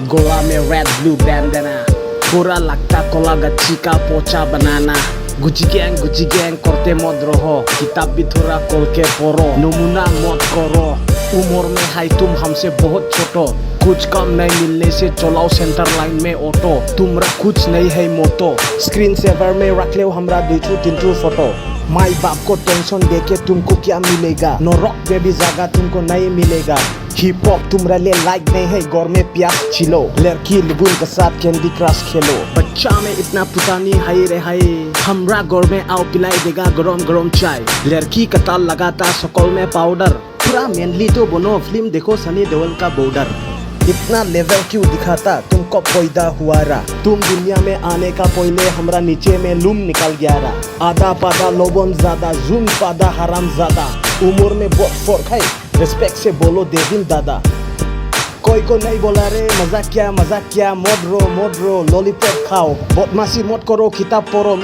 गोला में red blue बैंडना, पूरा लगता कोला गच्ची का पोचा बनाना। गुची गैंग करते मत रहो, किताब भी थोड़ा खोल के पढ़ो, नमूना मत करो। उम्र में है तुम हमसे बहुत छोटो, कुछ कम नहीं मिलने से चलाओ सेंटर लाइन में ऑटो। तुम्हारा कुछ नहीं है मोटो, स्क्रीन सेवर में रख ले हमरा 2-3 फोटो। माई बाप को टेंशन देके तुमको क्या मिलेगा, नरक में भी जगह तुमको नहीं मिलेगा। हिप हॉप तुम्हारे लिए लाइक नहीं है, गौर में प्यास छिलो, लड़की लगुन के साथ कैंडी क्रश खेलो। बच्चा में इतना पुतानी हाई रे हाई, हमरा गौर में आओ पिलाई देगा गरम चाय। लड़की का ताल लगाता सकल में पाउडर, पूरा मेनली तो बनो फिल्म देखो सनी देओल का बॉर्डर। इतना लेवल क्यों दिखाता तुमको पैदा हुआ रा, तुम दुनिया में आने का पहले हमरा नीचे में लूम निकल गया रा। आधा पादा लोबन ज्यादा, जूम पादा हराम ज्यादा, उम्र में बहुत फर्क है, रिस्पेक्ट से बोलो देविन दादा। कोई को नहीं बोला रे मजाक क्या, मोड रो लॉलीपॉप खाओ, बदमाशी मत करो, किताब पढ़ो।